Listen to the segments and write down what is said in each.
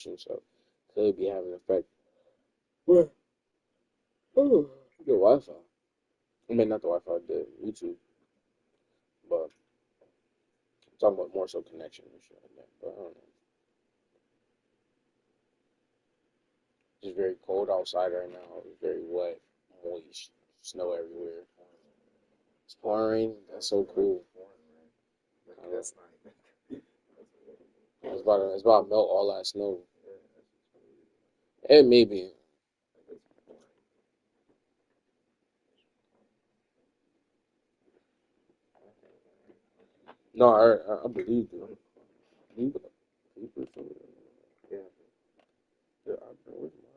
so could be having an effect. What? Oh, the Wi-Fi. I mean, not the Wi-Fi, the YouTube, but I'm talking about more so connection and shit like that. But I don't know. It's very cold outside right now. It's very wet, moist, snow everywhere. It's pouring. That's so cool. That's not even. It's about to melt all that snow. It may be. No, I believe you. You got papers over there. Yeah. Yeah,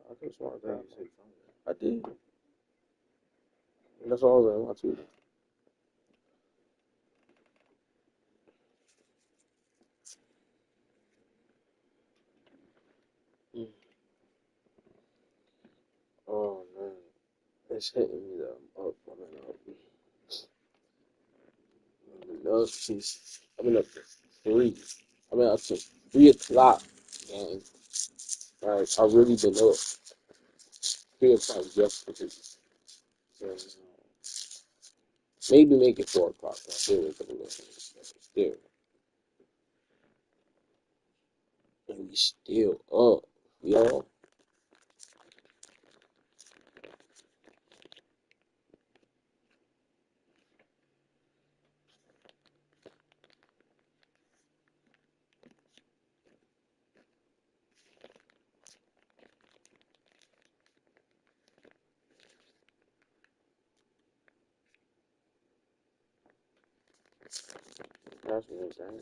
I could have sworn I I thought got you said something. I did. And that's all I was in my Twitter. Mm. Oh man, it's hitting me that I'm up. I've been up to 3. I've been up to 3 o'clock, and I really been up 3 o'clock yesterday. And, maybe make it 4 o'clock. I still wake up a little bit. Still, and we still up, y'all. That's what I'm saying.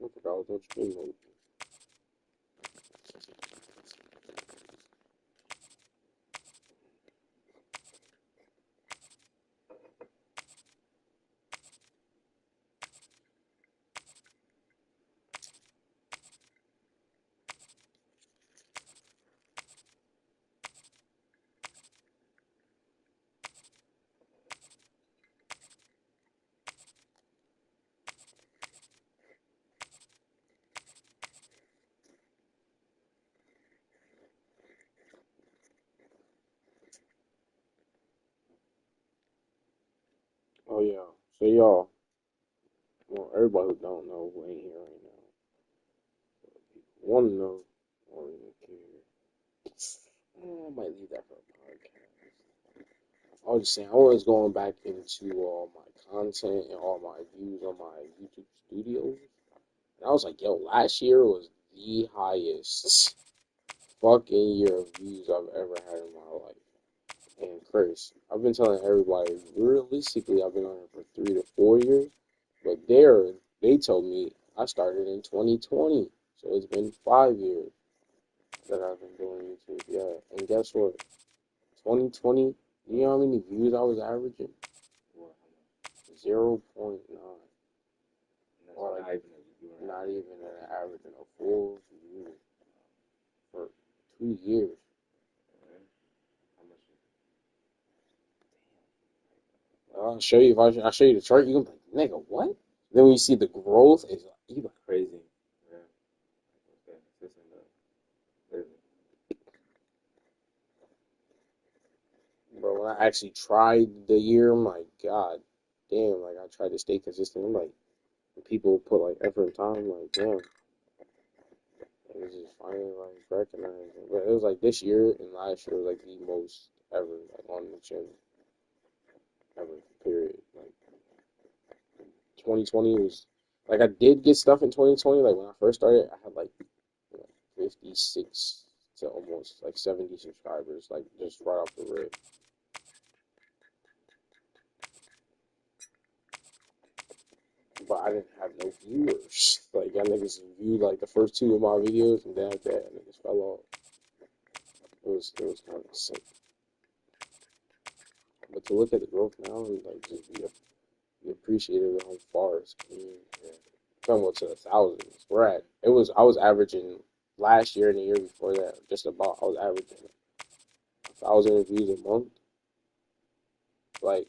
I forgot what you mean. Oh yeah. So y'all, well, everybody who don't know who ain't here right now, want to know, don't even care. I might leave that for a podcast. I was just saying, I was going back into all my content and all my views on my YouTube studios. And I was like, yo, last year was the highest fucking year of views I've ever had in my life. And Chris, I've been telling everybody, realistically, I've been on here for 3 to 4 years. But they told me I started in 2020. So it's been 5 years that I've been doing YouTube. Yeah. And guess what? 2020, you know how many views I was averaging? 0.9. Or like, not even an average in a full view for 2 years. I'll show you if I show you the chart, you gonna be like, nigga, what? Then when you see the growth, it's like, you like Crazy. Yeah. Okay. bro, when when I actually tried the year, I'm like, God damn, like I tried to stay consistent. I'm like, when people put like effort and time, I'm like, damn, it was just finally like recognized. But it was like this year and last year was like the most ever like on the gym ever. Period. Like 2020 was like I did get stuff in 2020. Like when I first started, I had like 56 to almost like 70 subscribers, like just right off the rip. But I didn't have no viewers. Like y'all niggas viewed like the first two of my videos, and then after that, niggas fell off. It was kind of sick. But to look at the growth now and like just be appreciative of how far it's came. Yeah. Talking to the thousands. We're at I was averaging last year and the year before that just about I was averaging 1,000 views a month, like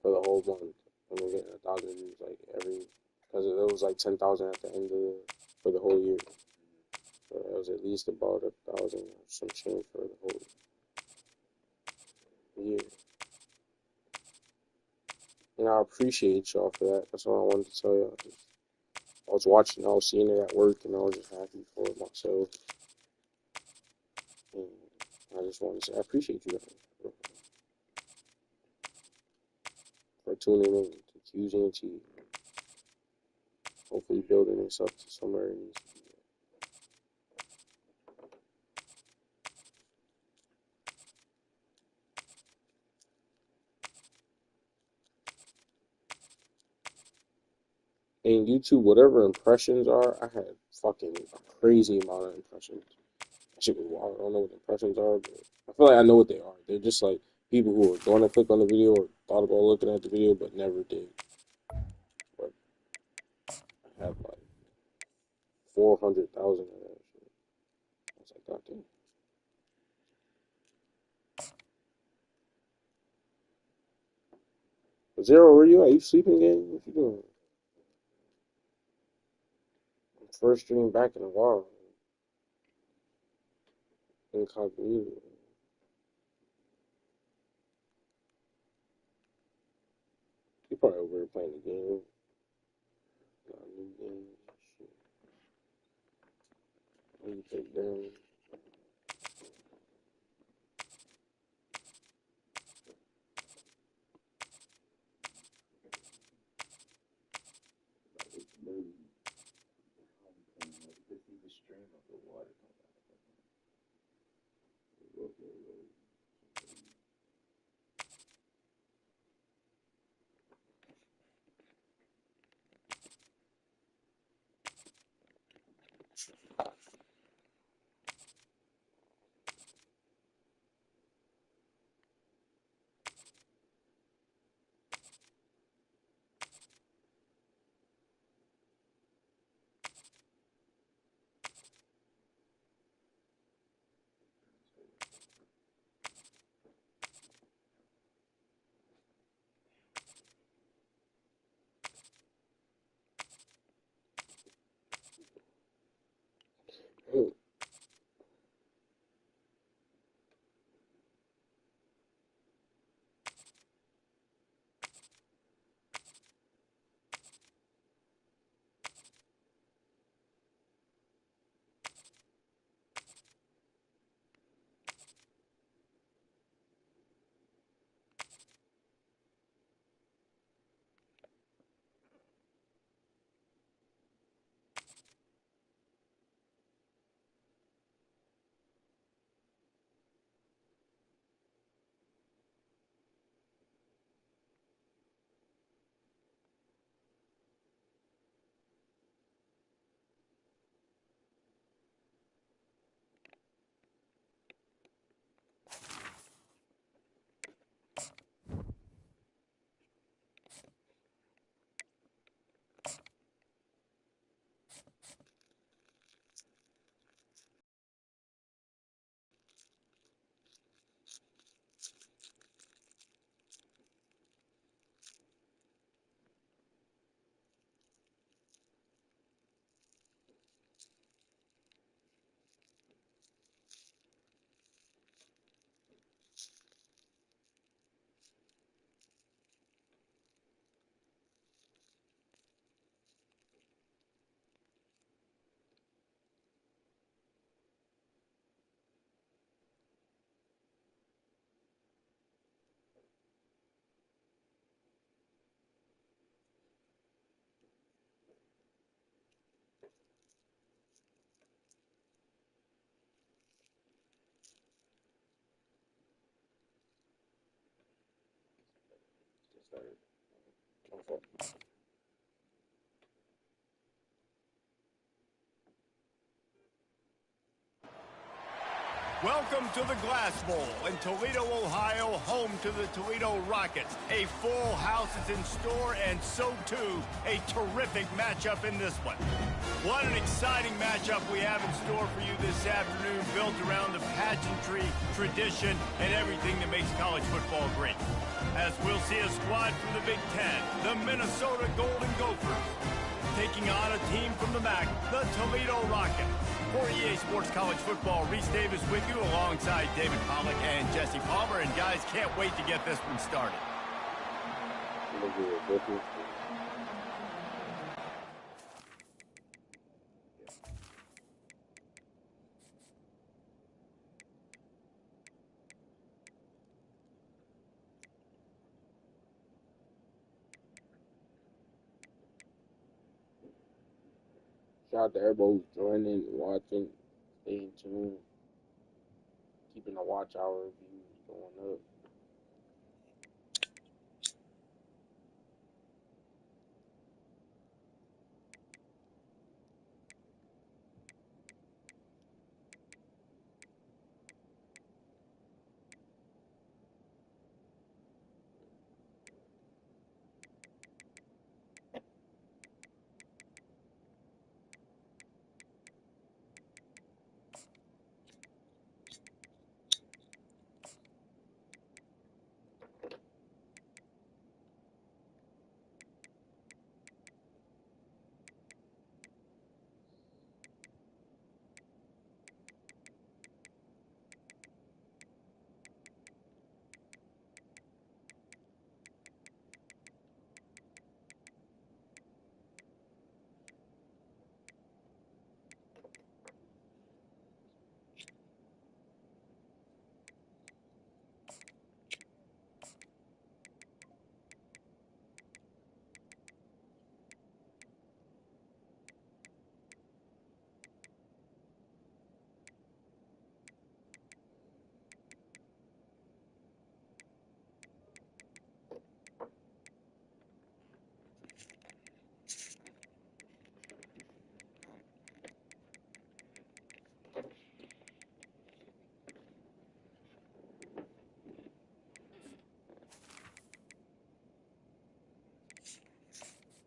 for the whole month. And we're getting 1,000 views like every because it was like 10,000 at the end of for the whole year. So it was at least about 1,000 or some change for the whole year. And I appreciate y'all for that. That's all I wanted to tell y'all. I was watching, I was seeing it at work, and I was just happy for myself. And I just wanted to say I appreciate you guys for tuning in to Qs.ent. Hopefully building this up to somewhere it needs to be. And YouTube, whatever impressions are, I had fucking a crazy amount of impressions. That shit was wild. I don't know what impressions are, but I feel like I know what they are. They're just like people who are going to click on the video or thought about looking at the video but never did. But I have like 400,000 of that shit. I was like, God damn. But Zero, where you at? You sleeping again? What you doing? First stream back in a while. Incognito. You probably over here playing the game. Got a new game. Shit. What you take down? started. My fault. Welcome to the Glass Bowl in Toledo, Ohio, home to the Toledo Rockets. A full house is in store, and so too a terrific matchup in this one. What an exciting matchup we have in store for you this afternoon, built around the pageantry, tradition, and everything that makes college football great. As we'll see a squad from the Big Ten, the Minnesota Golden Gophers, taking on a team from the MAC, the Toledo Rockets. For EA Sports College Football, Reese Davis with you alongside David Pollack and Jesse Palmer. And guys, can't wait to get this one started. Shout out to everybody who's joining, watching, staying tuned, keeping the watch hour views going up.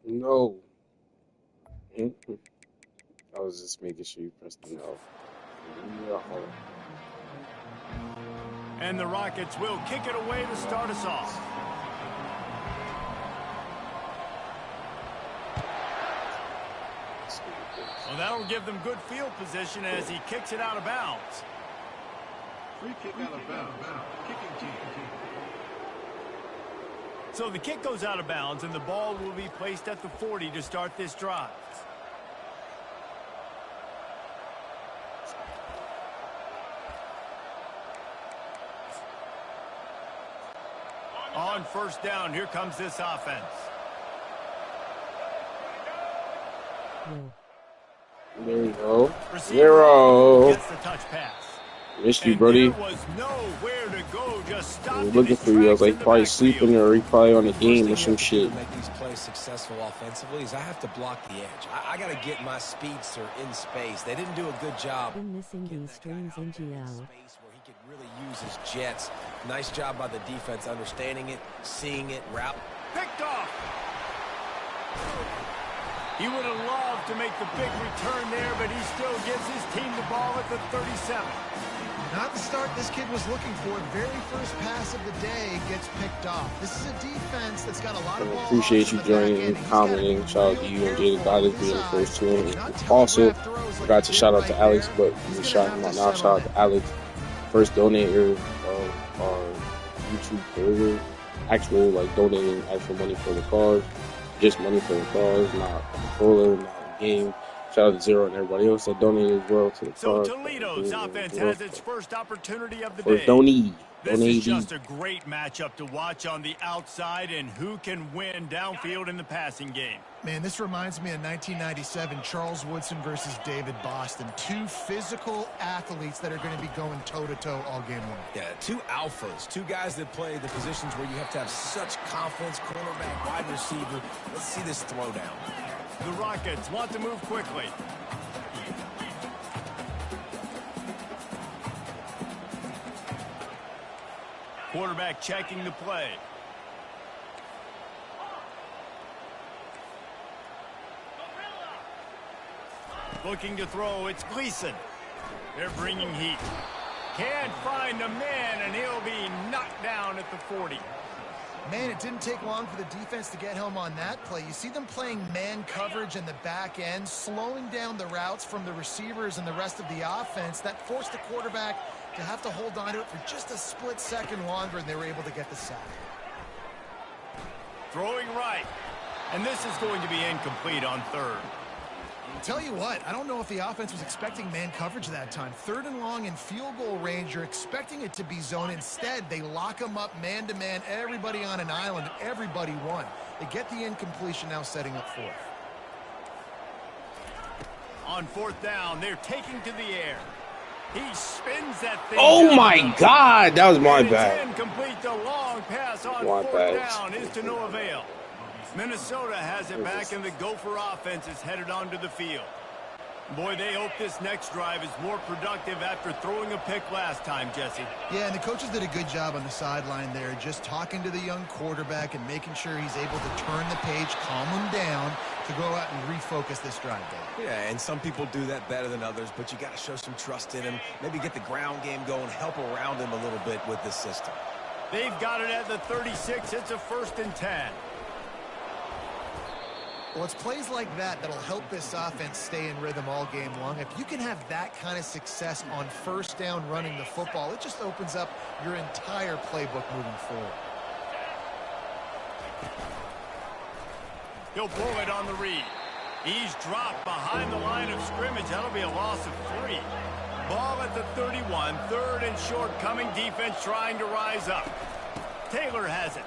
No. I was just making sure you pressed the no. And the Rockets will kick it away to start us off. Well, that'll give them good field position as he kicks it out of bounds. Free kick out of bounds. Kicking team. So the kick goes out of bounds, and the ball will be placed at the 40 to start this drive. On first down, here comes this offense. There you go. Zero. Gets the touch pass. Missed you, Brody. There was nowhere to go, just I was looking for you. I was like probably sleeping or probably on the game or some shit. To make these plays successful offensively is I have to block the edge. I got to get my speedster in space. They didn't do a good job. Been missing these strings in GL. Space where he could really use his jets. Nice job by the defense understanding it, seeing it, route. Picked off. He would have loved to make the big return there, but he still gives his team the ball at the 37. Not the start this kid was looking for. Very first pass of the day gets picked off. This is a defense that's got a lot of ball. Appreciate you joining and commenting. Shout out to you and Qdagod being the first two. And also, forgot to shout out to Alex, but we shout him out now. Shout out to Alex, first donator of our YouTube server. Actual, like, donating actual money for the cars. Just money for the cars, not a controller, not a game. Shout out to Zero and everybody else that donated as well to the So cars. Toledo's offense has its first opportunity of the First day. donee. This is just a great matchup to watch on the outside and who can win downfield in the passing game. Man, this reminds me of 1997, Charles Woodson versus David Boston. Two physical athletes that are going to be going toe-to-toe all game long. Yeah, two alphas, two guys that play the positions where you have to have such confidence, cornerback, wide receiver. Let's see this throwdown. The Rockets want to move quickly. Quarterback checking the play. Looking to throw, it's Gleason. They're bringing heat. Can't find a man, and he'll be knocked down at the 40. Man, it didn't take long for the defense to get home on that play. You see them playing man coverage in the back end, slowing down the routes from the receivers and the rest of the offense. That forced the quarterback to have to hold on to it for just a split second longer, and they were able to get the sack. Throwing right. And this is going to be incomplete on third. Tell you what, I don't know if the offense was expecting man coverage that time. Third and long in field goal range, you're expecting it to be zone. Instead, they lock them up man-to-man, everybody on an island, everybody won. They get the incompletion, now setting up fourth. On fourth down, they're taking to the air. He spins that thing. Oh my God, that was my bad. Incomplete. The long pass on fourth down is to no avail. Minnesota has it back, and the Gopher offense is headed onto the field. Boy, they hope this next drive is more productive after throwing a pick last time, Jesse. Yeah, and the coaches did a good job on the sideline there, just talking to the young quarterback and making sure he's able to turn the page, calm him down, to go out and refocus this drive. Yeah, and some people do that better than others, but you got to show some trust in him. Maybe get the ground game going, help around him a little bit with this system. They've got it at the 36. It's a 1st and 10. Well, it's plays like that that'll help this offense stay in rhythm all game long. If you can have that kind of success on first down running the football, it just opens up your entire playbook moving forward. He'll pull it on the read. He's dropped behind the line of scrimmage. That'll be a loss of 3. Ball at the 31. 3rd and short coming. Defense trying to rise up. Taylor has it.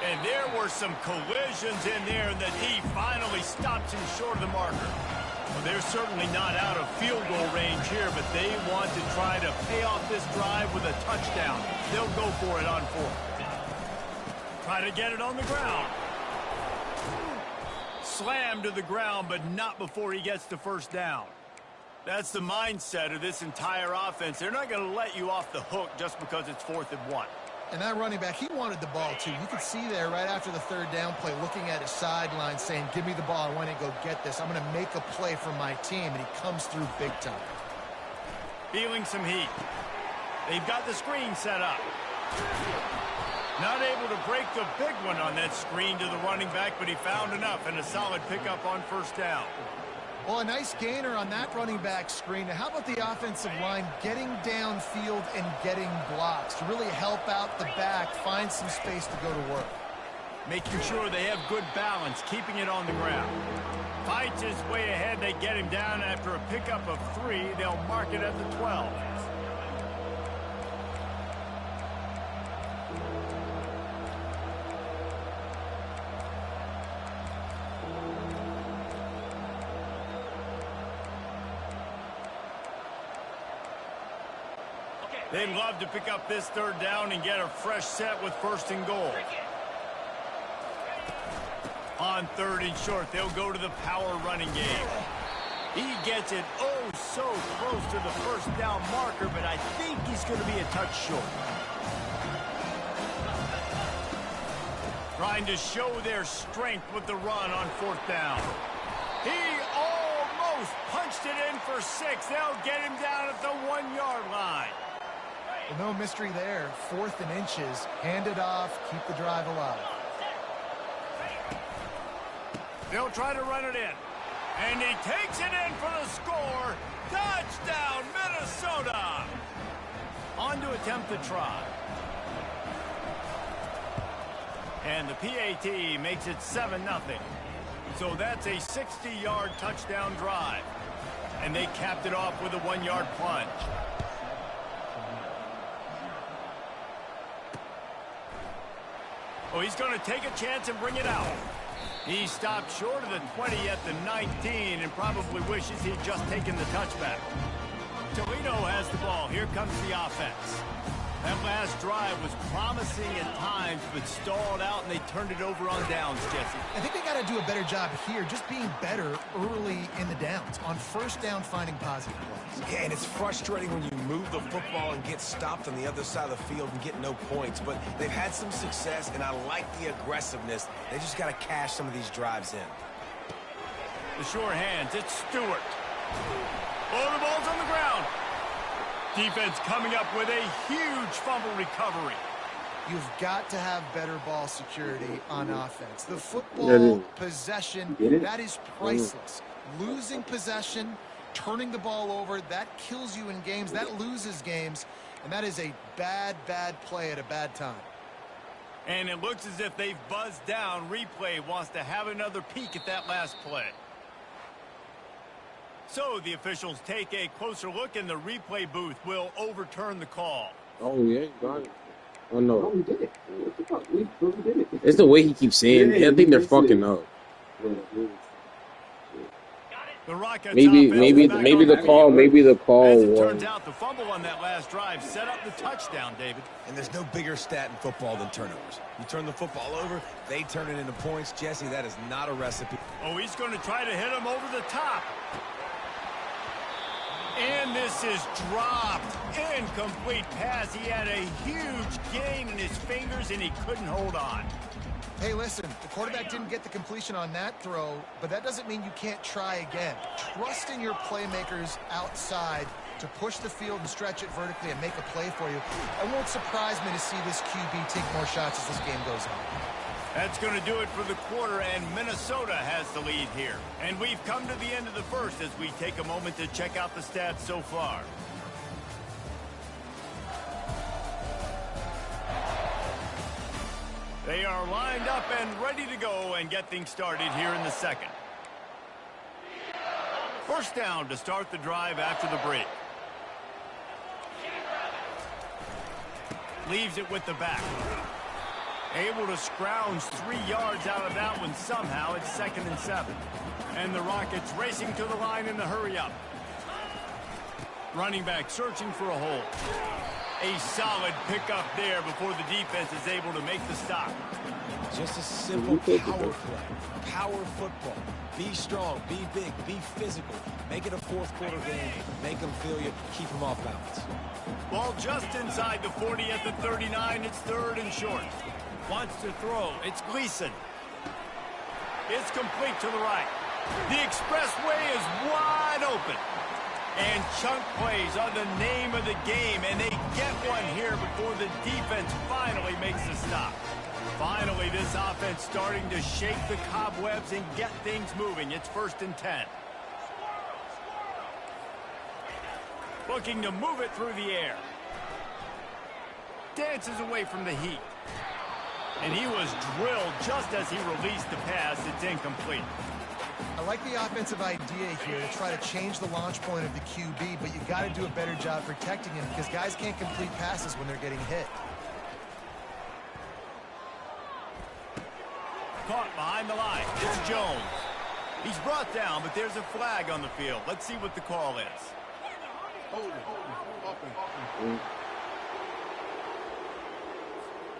And there were some collisions in there, and the D finally stops him short of the marker. Well, they're certainly not out of field goal range here, but they want to try to pay off this drive with a touchdown. They'll go for it on 4th. Try to get it on the ground. Slammed to the ground, but not before he gets the first down. That's the mindset of this entire offense. They're not going to let you off the hook just because it's 4th and 1. And that running back, he wanted the ball, too. You could see there right after the 3rd down play, looking at his sideline, saying, give me the ball. I want to go get this. I'm going to make a play for my team. And he comes through big time. Feeling some heat. They've got the screen set up. Not able to break the big one on that screen to the running back, but he found enough and a solid pickup on 1st down. Well, a nice gainer on that running back screen. Now, how about the offensive line getting downfield and getting blocks to really help out the back, find some space to go to work? Making sure they have good balance, keeping it on the ground. Fights his way ahead. They get him down after a pickup of 3. They'll mark it at the 12. They'd love to pick up this 3rd down and get a fresh set with 1st and goal. On 3rd and short, they'll go to the power running game. He gets it so close to the 1st down marker, but I think he's going to be a touch short. Trying to show their strength with the run on 4th down. He almost punched it in for 6. They'll get him down at the 1-yard line. Well, no mystery there. 4th and inches. Hand it off. Keep the drive alive. They'll try to run it in. And he takes it in for the score. Touchdown, Minnesota. On to attempt the try. And the PAT makes it 7-0. So that's a 60-yard touchdown drive. And they capped it off with a 1-yard plunge. Oh, he's going to take a chance and bring it out. He stopped short of the 20 at the 19 and probably wishes he'd just taken the touchback. Toledo has the ball. Here comes the offense. That last drive was promising at times, but stalled out, and they turned it over on downs, Jesse. I think they got to do a better job here, just being better early in the downs, on first down finding positive plays. Yeah, and it's frustrating when you move the football and get stopped on the other side of the field and get no points, but they've had some success, and I like the aggressiveness. They just got to cash some of these drives in. The sure hands, it's Stewart. Oh, the ball's on the ground. Defense coming up with a huge fumble recovery. You've got to have better ball security on offense. The football possession, that is priceless. Losing possession, turning the ball over, that kills you in games, that loses games, and that is a bad, bad play at a bad time. And it looks as if they've buzzed down. Replay wants to have another peek at that last play. So the officials take a closer look, and the replay booth will overturn the call. Oh, yeah, you got it. Oh, no. We did it. What the fuck? We did it. It's the way he keeps saying it. I think they're fucking up. The Rockets Maybe the call As it was. turns out, the fumble on that last drive set up the touchdown, David. And there's no bigger stat in football than turnovers. You turn the football over, they turn it into points. Jesse, that is not a recipe. Oh, he's going to try to hit him over the top. And this is dropped. Incomplete pass. He had a huge gain in his fingers, and he couldn't hold on. Hey, listen, the quarterback didn't get the completion on that throw, but that doesn't mean you can't try again. Trust in your playmakers outside to push the field and stretch it vertically and make a play for you. It won't surprise me to see this QB take more shots as this game goes on. That's going to do it for the quarter, and Minnesota has the lead here. And we've come to the end of the first as we take a moment to check out the stats so far. They are lined up and ready to go and get things started here in the second. First down to start the drive after the break. Leaves it with the back. Able to scrounge 3 yards out of that one somehow. It's 2nd and 7. And the Rockets racing to the line in the hurry up. Running back searching for a hole. A solid pickup there before the defense is able to make the stop. Just a simple power play. Power football. Be strong, be big, be physical. Make it a fourth quarter game. Make them feel you. Keep them off balance. Ball just inside the 40 at the 39. It's 3rd and short. Wants to throw. It's Gleason. It's complete to the right. The expressway is wide open. And chunk plays are the name of the game, and they get one here before the defense finally makes the stop. Finally, this offense starting to shake the cobwebs and get things moving. It's 1st and 10. Looking to move it through the air. Dances away from the heat. And he was drilled just as he released the pass. It's incomplete. I like the offensive idea here to try to change the launch point of the QB, but you got to do a better job protecting him because guys can't complete passes when they're getting hit. Caught behind the line. It's Jones. He's brought down, but there's a flag on the field. Let's see what the call is.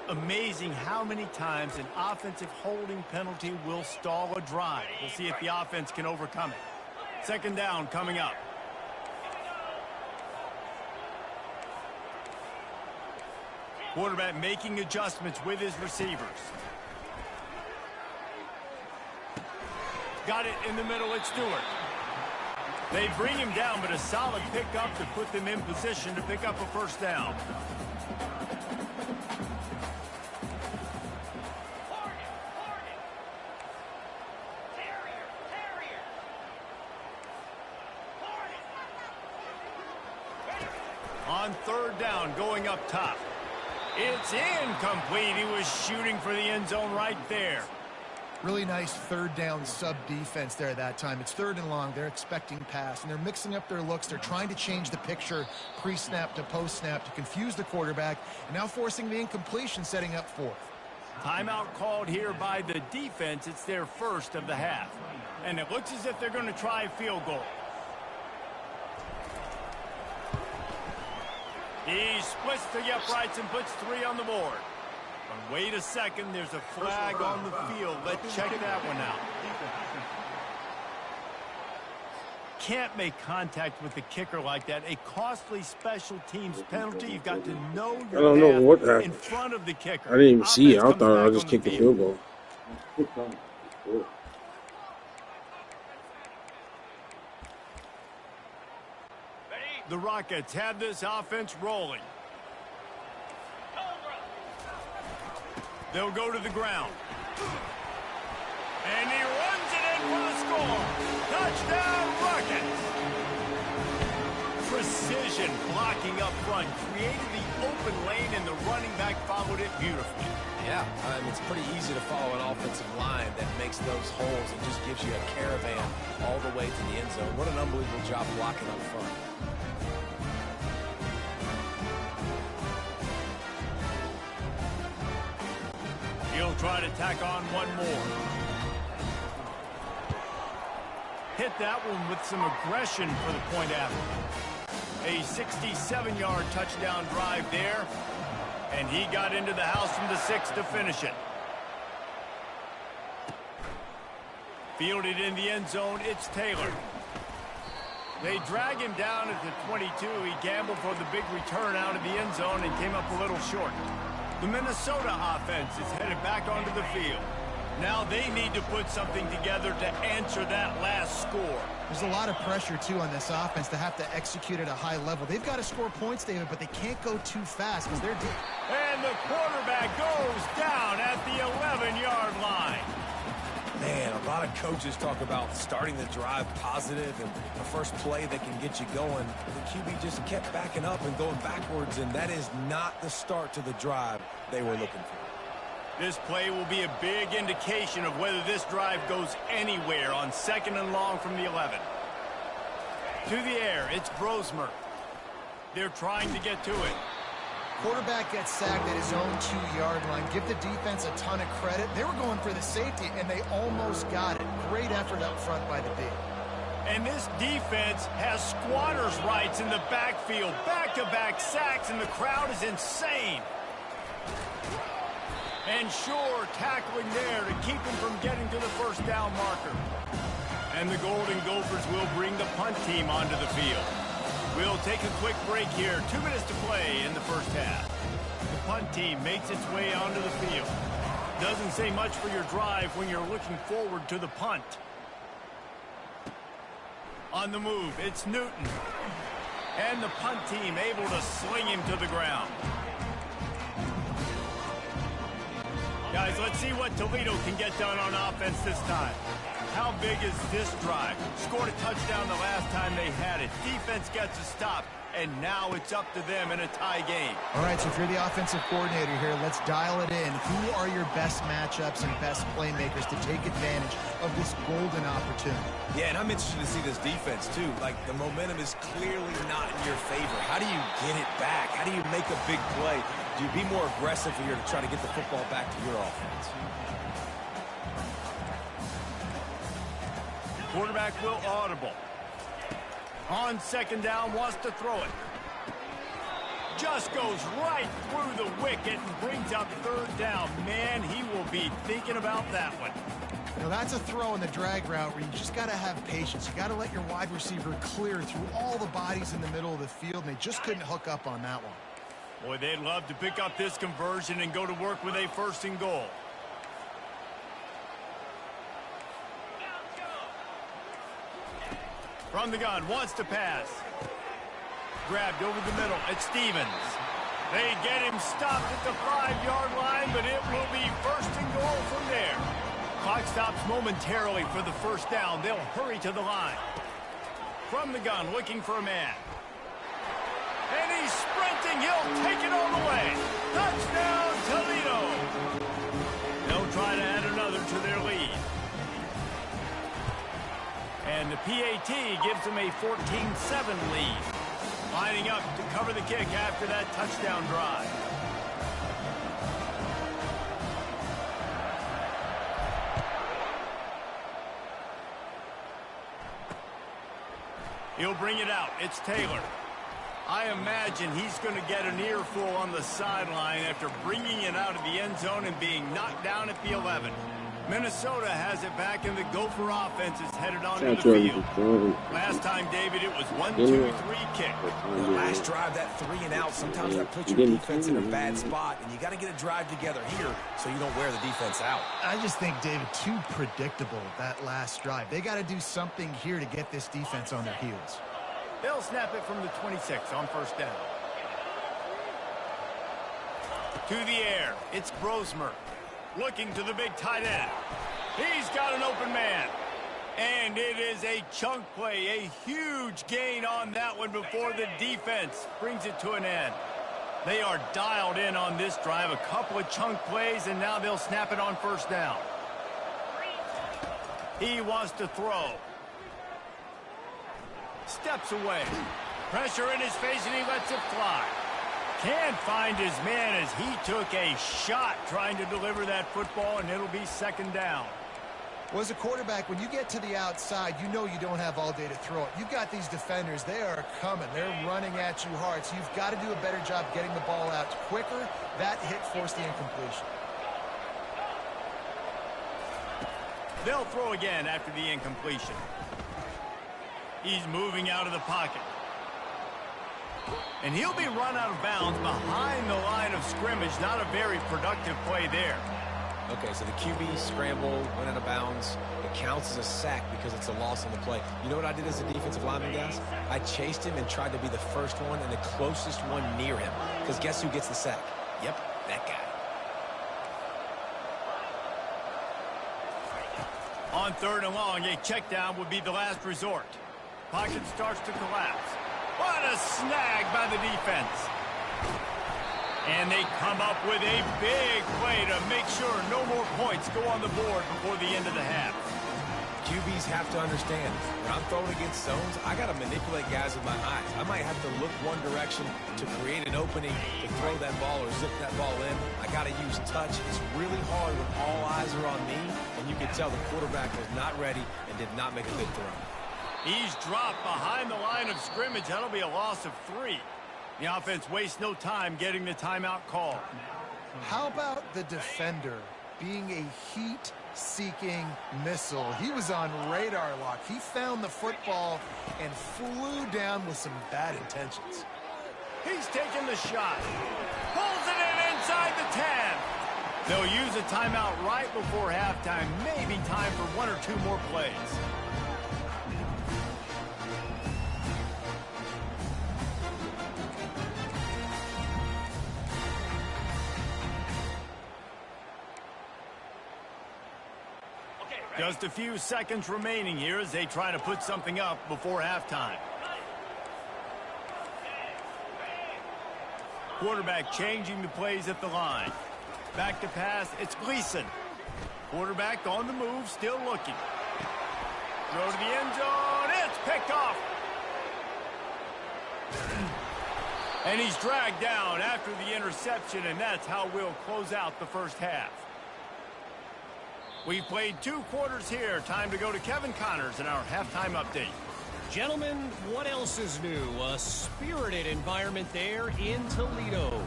Amazing how many times an offensive holding penalty will stall a drive. We'll see if the offense can overcome it. 2nd down coming up. Quarterback making adjustments with his receivers. Got it in the middle. It's Stewart. They bring him down, but a solid pickup to put them in position to pick up a 1st down. On 3rd down, going up top. It's incomplete. He was shooting for the end zone right there. Really nice 3rd down sub defense there that time. It's 3rd and long. They're expecting pass, and they're mixing up their looks. They're trying to change the picture pre-snap to post-snap to confuse the quarterback, and now forcing the incompletion, setting up 4th. Timeout called here by the defense. It's their first of the half. And it looks as if they're going to try a field goal. He splits the uprights and puts 3 on the board. But wait a second, there's a flag on the field. Let's check that one out. Can't make contact with the kicker like that. A costly special teams penalty. You've got to know your path in front of the kicker. I didn't even see it. I thought I just kicked the field goal. The Rockets have this offense rolling. They'll go to the ground. And he runs it in for the score. Touchdown, Rockets. Precision blocking up front. Created the open lane, and the running back followed it beautifully. Yeah, it's pretty easy to follow an offensive line that makes those holes and just gives you a caravan all the way to the end zone. What an unbelievable job blocking up front. He'll try to tack on one more. Hit that one with some aggression for the point after. A 67-yard touchdown drive there. And he got into the house from the 6 to finish it. Fielded in the end zone, it's Taylor. They drag him down at the 22. He gambled for the big return out of the end zone and came up a little short. The Minnesota offense is headed back onto the field. Now they need to put something together to answer that last score. There's a lot of pressure, too, on this offense to have to execute at a high level. They've got to score points, David, but they can't go too fast because they're deep. And the quarterback goes down at the 11-yard line. Man, a lot of coaches talk about starting the drive positive and the first play that can get you going. The QB just kept backing up and going backwards, and that is not the start to the drive they were looking for. This play will be a big indication of whether this drive goes anywhere on 2nd and long from the 11. To the air, it's Brosmer. They're trying to get to it. Quarterback gets sacked at his own 2-yard line. Give the defense a ton of credit. They were going for the safety, and they almost got it. Great effort up front by the D. And this defense has squatters' rights in the backfield. Back-to-back sacks, and the crowd is insane. And sure, tackling there to keep him from getting to the first down marker. And the Golden Gophers will bring the punt team onto the field. We'll take a quick break here. 2 minutes to play in the first half. The punt team makes its way onto the field. Doesn't say much for your drive when you're looking forward to the punt. On the move, it's Newton. And the punt team able to sling him to the ground. Guys, let's see what Toledo can get done on offense this time. How big is this drive? Scored a touchdown the last time they had it. Defense gets a stop, and now it's up to them in a tie game. All right, so if you're the offensive coordinator here, let's dial it in. Who are your best matchups and best playmakers to take advantage of this golden opportunity? Yeah, and I'm interested to see this defense, too. Like, the momentum is clearly not in your favor. How do you get it back? How do you make a big play? Do you be more aggressive here to try to get the football back to your offense? Quarterback will audible. On 2nd down, wants to throw it. Just goes right through the wicket and brings up 3rd down. Man, he will be thinking about that one. You know, that's a throw in the drag route where you just got to have patience. You got to let your wide receiver clear through all the bodies in the middle of the field, and they just couldn't hook up on that one. Boy, they'd love to pick up this conversion and go to work with a 1st and goal. From the gun, wants to pass. Grabbed over the middle at Stevens. They get him stopped at the 5-yard line, but it will be 1st and goal from there. Clock stops momentarily for the 1st down. They'll hurry to the line. From the gun, looking for a man. And he's sprinting. He'll take it all the way. Touchdown, Toledo. They'll try to add another to their lead. And the PAT gives them a 14-7 lead. Lining up to cover the kick after that touchdown drive. He'll bring it out. It's Taylor. I imagine he's going to get an earful on the sideline after bringing it out of the end zone and being knocked down at the 11. Minnesota has it back, and the Gopher offense is headed onto the field. Last time, David, it was 1-2-3 kick. The last drive, that 3-and-out, sometimes that puts your defense in a bad spot, and you got to get a drive together here so you don't wear the defense out. I just think, David, too predictable, that last drive. They got to do something here to get this defense on their heels. They'll snap it from the 26 on first down. To the air, it's Brosmer. Looking to the big tight end. He's got an open man. And it is a chunk play, a huge gain on that one before the defense brings it to an end. They are dialed in on this drive, a couple of chunk plays, and now they'll snap it on first down. He wants to throw. Steps away. Pressure in his face, and he lets it fly. Can't find his man as he took a shot trying to deliver that football, and it'll be second down. Well, as a quarterback, when you get to the outside, you know you don't have all day to throw it. You've got these defenders. They are coming. They're running at you hard, so you've got to do a better job getting the ball out quicker. That hit forced the incompletion. They'll throw again after the incompletion. He's moving out of the pocket. And he'll be run out of bounds behind the line of scrimmage. Not a very productive play there. Okay, so the QB scrambled, went out of bounds. It counts as a sack because it's a loss on the play. You know what I did as a defensive lineman, guys? I chased him and tried to be the first one and the closest one near him. Because guess who gets the sack? Yep, that guy. On third and long, a check down would be the last resort. Pocket starts to collapse. What a snag by the defense. And they come up with a big play to make sure no more points go on the board before the end of the half. QBs have to understand, when I'm throwing against zones, I got to manipulate guys with my eyes. I might have to look one direction to create an opening to throw that ball or zip that ball in. I got to use touch. It's really hard when all eyes are on me, and you can tell the quarterback was not ready and did not make a good throw. He's dropped behind the line of scrimmage. That'll be a loss of 3. The offense wastes no time getting the timeout call. How about the defender being a heat-seeking missile? He was on radar lock. He found the football and flew down with some bad intentions. He's taking the shot. Pulls it in inside the 10. They'll use a timeout right before halftime. Maybe time for 1 or 2 more plays. Just a few seconds remaining here as they try to put something up before halftime. Quarterback changing the plays at the line. Back to pass, it's Gleason. Quarterback on the move, still looking. Throw to the end zone, it's picked off. And he's dragged down after the interception, and that's how we'll close out the first half. We've played 2 quarters here. Time to go to Kevin Connors in our halftime update. Gentlemen, what else is new? A spirited environment there in Toledo.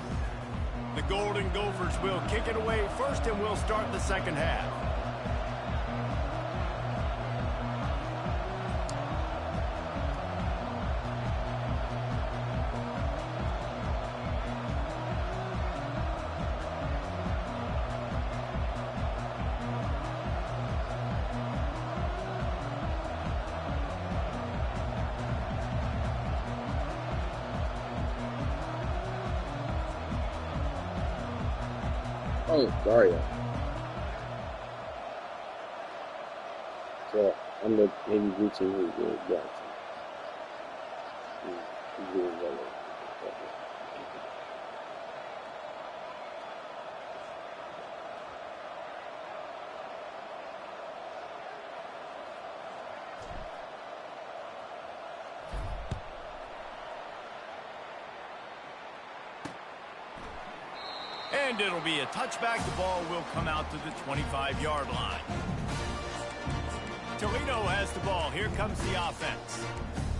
The Golden Gophers will kick it away first, and we'll start the second half. Oh, sorry. So I'm the maybe routine who will get. He's doing well. And it'll be a touchback. The ball will come out to the 25-yard line. Toledo has the ball. Here comes the offense.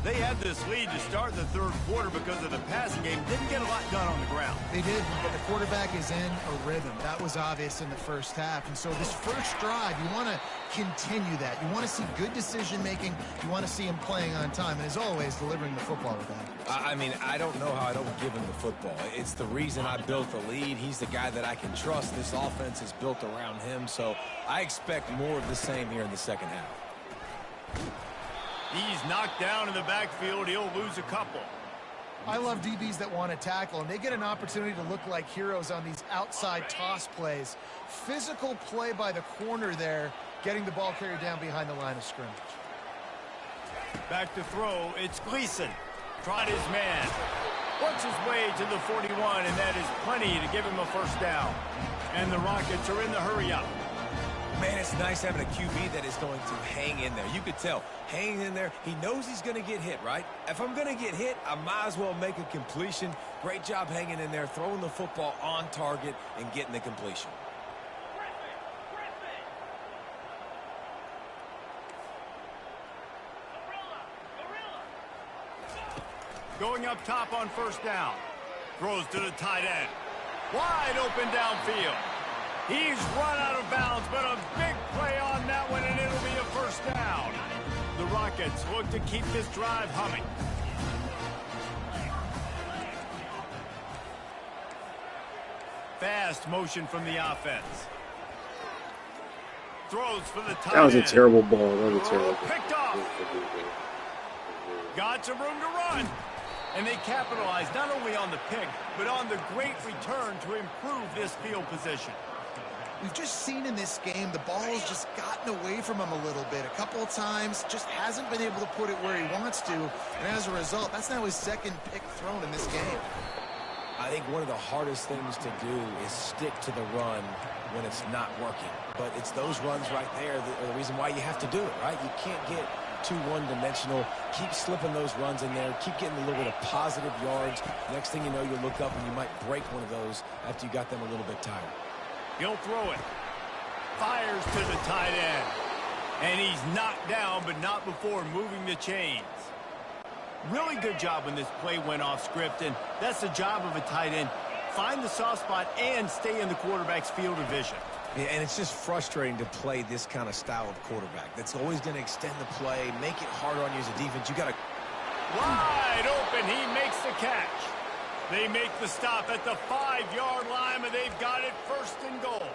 They had this lead to start the third quarter because of the passing game. Didn't get a lot done on the ground. They did, but the quarterback is in a rhythm. That was obvious in the first half. And so this first drive, you want to continue that. You want to see good decision-making. You want to see him playing on time. And as always, delivering the football with that. I mean, I don't know how I don't give him the football. It's the reason I built the lead. He's the guy that I can trust. This offense is built around him. So I expect more of the same here in the second half. He's knocked down in the backfield. He'll lose a couple. I love DBs that want to tackle, and they get an opportunity to look like heroes on these outside toss plays. Physical play by the corner there, getting the ball carried down behind the line of scrimmage. Back to throw. It's Gleason. Tried his man. Works his way to the 41, and that is plenty to give him a first down. And the Rockets are in the hurry-up. Man, it's nice having a QB that is going to hang in there. You could tell, hanging in there, he knows he's going to get hit, right? If I'm going to get hit, I might as well make a completion. Great job hanging in there, throwing the football on target and getting the completion. Going up top on first down. Throws to the tight end. Wide open downfield. He's run out of bounds, but a big play on that one, and it'll be a first down. The Rockets look to keep this drive humming. Fast motion from the offense. Throws for the tight end. That was a terrible ball. That was a terrible ball. Picked off. Got some room to run. And they capitalized not only on the pick, but on the great return to improve this field position. We've just seen in this game the ball's just gotten away from him a little bit. A couple of times, just hasn't been able to put it where he wants to. And as a result, that's now his second pick thrown in this game. I think one of the hardest things to do is stick to the run when it's not working. But it's those runs right there that are the reason why you have to do it, right? You can't get too one-dimensional. Keep slipping those runs in there. Keep getting a little bit of positive yards. Next thing you know, you look up and you might break one of those after you got them a little bit tired. He'll throw it. Fires to the tight end. And he's knocked down, but not before moving the chains. Really good job when this play went off script, and that's the job of a tight end. Find the soft spot and stay in the quarterback's field of vision. Yeah, and it's just frustrating to play this kind of style of quarterback. That's always going to extend the play, make it harder on you as a defense. You got to... Wide open, he makes the catch. They make the stop at the 5-yard line, but they've got it first and goal.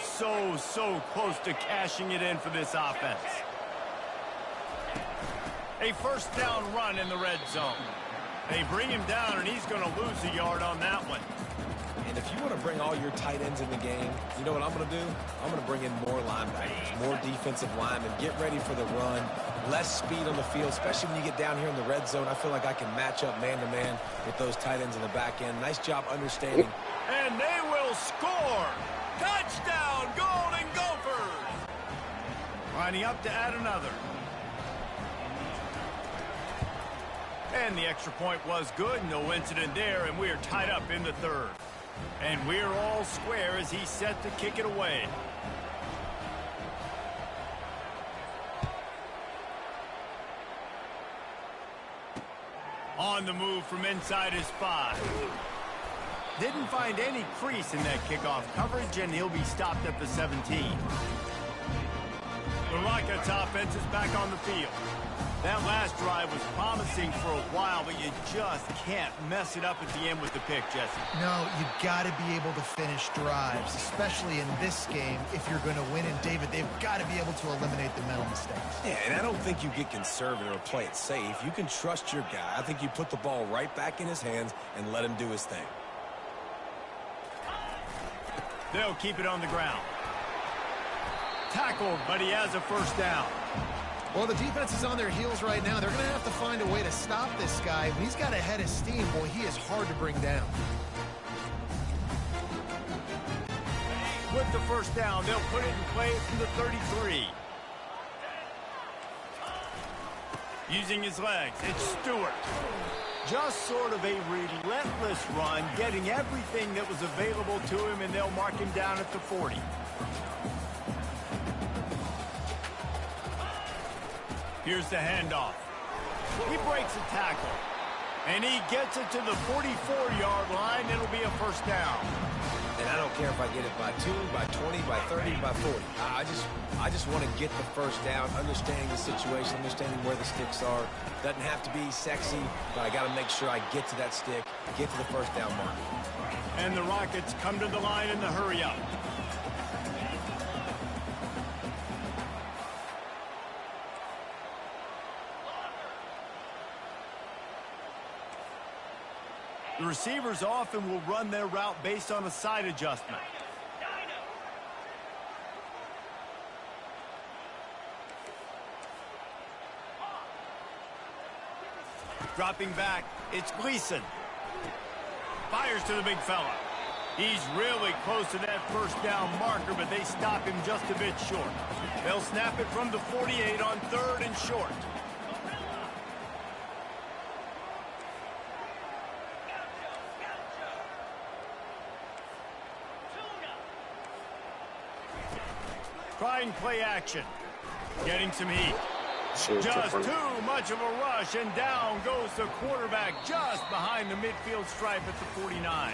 So close to cashing it in for this offense. A first down run in the red zone. They bring him down, and he's going to lose a yard on that one. And if you want to bring all your tight ends in the game, you know what I'm going to do? I'm going to bring in more linebackers, more defensive linemen, get ready for the run, less speed on the field, especially when you get down here in the red zone. I feel like I can match up man-to-man with those tight ends in the back end. Nice job understanding. And they will score. Touchdown, Golden Gophers. Lining up to add another. And the extra point was good. No incident there, and we're tied up in the third. And we're all square as he's set to kick it away. On the move from inside his 5. Didn't find any crease in that kickoff coverage, and he'll be stopped at the 17. The Rockets offense is back on the field. That last drive was promising for a while, but you just can't mess it up at the end with the pick, Jesse. No, you got to be able to finish drives, especially in this game if you're going to win. And, David, they've got to be able to eliminate the mental mistakes. Yeah, and I don't think you get conservative or play it safe. You can trust your guy. I think you put the ball right back in his hands and let him do his thing. They'll keep it on the ground. Tackled, but he has a first down. Well, the defense is on their heels right now. They're going to have to find a way to stop this guy. When he's got a head of steam, boy, he is hard to bring down. With the first down, they'll put it in play from the 33. Using his legs, it's Stewart. Just sort of a relentless run, getting everything that was available to him, and they'll mark him down at the 40. Here's the handoff. He breaks a tackle. And he gets it to the 44-yard line. It'll be a first down. And I don't care if I get it by 2, by 20, by 30, by 40. I just want to get the first down, understanding the situation, understanding where the sticks are. Doesn't have to be sexy, but I got to make sure I get to that stick, get to the first down mark. And the Rockets come to the line in the hurry-up. The receivers often will run their route based on a side adjustment. Dropping back, it's Gleason. Fires to the big fella. He's really close to that first down marker, but they stop him just a bit short. They'll snap it from the 48 on 3rd and short. Trying play action. Getting some heat. Just too much of a rush, and down goes the quarterback just behind the midfield stripe at the 49.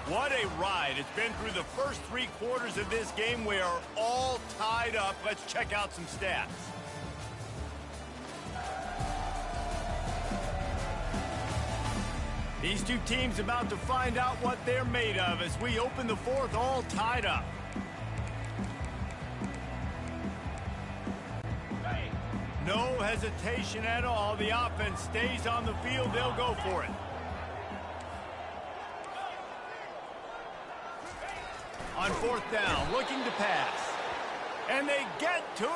What a ride. It's been through the first 3 quarters of this game. We are all tied up. Let's check out some stats. These two teams about to find out what they're made of as we open the 4th all tied up. No hesitation at all. The offense stays on the field. They'll go for it. On 4th down, looking to pass. And they get to it.